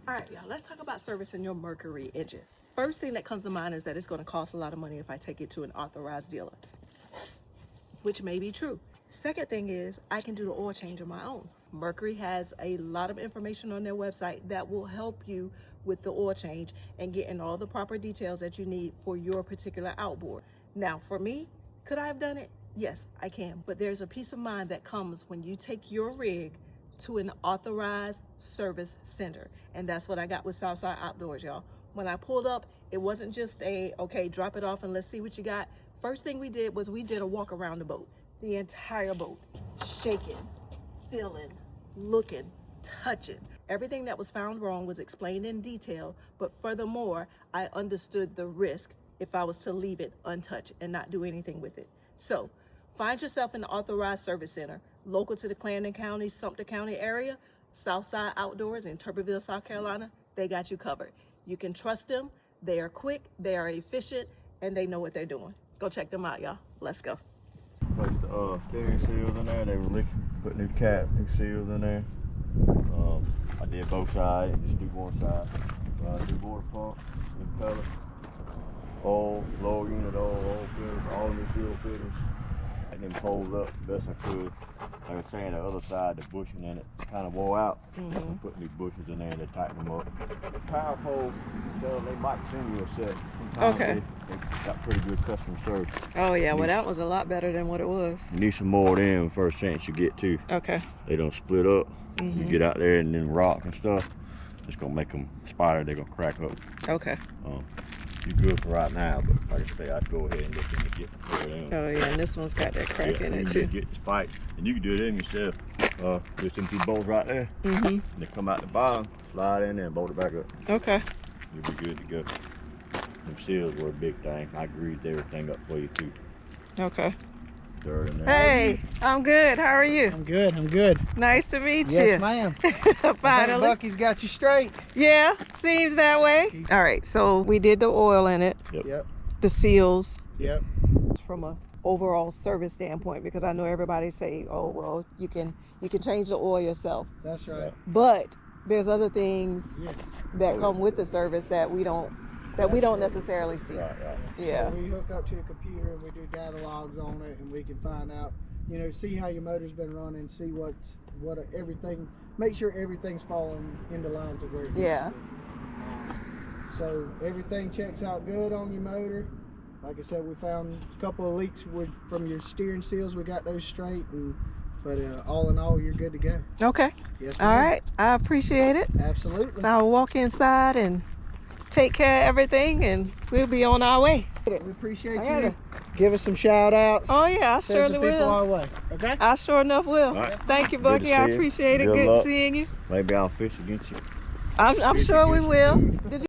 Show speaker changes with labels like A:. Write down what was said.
A: All right, y'all, let's talk about servicing your Mercury engine. First thing that comes to mind is that it's going to cost a lot of money if I take it to an authorized dealer, which may be true. Second thing is I can do the oil change on my own. Mercury has a lot of information on their website that will help you with the oil change and getting all the proper details that you need for your particular outboard. Now, for me, could I have done it? Yes, I can. But there's a peace of mind that comes when you take your rig to an authorized service center. And that's what I got with Southside Outdoors, y'all. When I pulled up, it wasn't just a, okay, drop it off and let's see what you got. First thing we did was we did a walk around the boat. The entire boat, shaking, feeling, looking, touching. Everything that was found wrong was explained in detail, but furthermore, I understood the risk if I was to leave it untouched and not do anything with it. So, find yourself an authorized service center, local to the Clarendon County, Sumter County area, Southside Outdoors in Tuberville, South Carolina. They got you covered. You can trust them. They are quick, they are efficient, and they know what they're doing. Go check them out, y'all. Let's go.
B: Placed the steering seals in there. They were leaking. Put new caps, new seals in there. I did both sides. Just do one side. Do water pump, new pellet, oil, lower unit oil filters, all new seal fittings. And then pulled up the best I could. Like I was saying, the other side, the bushing in it kind of wore out. Put new bushes in there and they tighten them up. Power pole, they might send you a set. Sometimes
A: Okay.
B: They got pretty good customer service.
A: Oh yeah, well that was a lot better than what it was.
B: You need some more of them first chance you get to.
A: Okay.
B: They don't split up. You get out there and then rock and stuff. It's gonna make them spider. They're gonna crack up.
A: Okay.
B: You're good for right now, but like I say, I'd go ahead and look into getting four of them.
A: Oh yeah, and this one's got that crack in it too.
B: You get the spike, and you can do them yourself. Just them two bolts right there. And they come out the bottom, slide in there, and bolt it back up.
A: Okay.
B: You'll be good to go. Them seals were a big thing. I greased everything up for you too.
A: Okay.
B: Dirt in there.
A: Hey, I'm good. How are you?
C: I'm good. I'm good.
A: Nice to meet you.
C: Yes, ma'am.
A: Finally.
C: Bucky's got you straight.
A: Yeah, seems that way. All right, so we did the oil in it,
C: Yep.
A: the seals.
C: Yep.
A: From a overall service standpoint, because I know everybody say, oh well, you can change the oil yourself,
C: That's right.
A: but there's other things
C: Yes.
A: that come with the service that we don't necessarily see.
B: Right.
A: Yeah.
C: So we hook up to the computer and we do data logs on it, and we can find out, see how your motor's been running, see what everything, make sure everything's falling into lines of where it needs
A: Yeah.
C: to be. So everything checks out good on your motor. Like I said, we found a couple of leaks from your steering seals. We got those straight, but all in all, you're good to go.
A: Okay.
C: Yes,
A: All
C: ma'am.
A: right. I appreciate it.
C: Absolutely.
A: I'll walk inside and take care of everything, and we'll be on our way.
C: We appreciate
A: I
C: you. Give us some shout outs.
A: Oh yeah, I
C: Send some
A: surely
C: people
A: will.
C: our way. Okay?
A: I sure enough will.
B: All right.
A: Thank you,
B: Good to
A: Bucky.
B: see
A: I
B: you.
A: appreciate it.
B: Good
A: Good
B: luck.
A: seeing you.
B: Maybe I'll fish against you.
A: I'm sure we will. Did you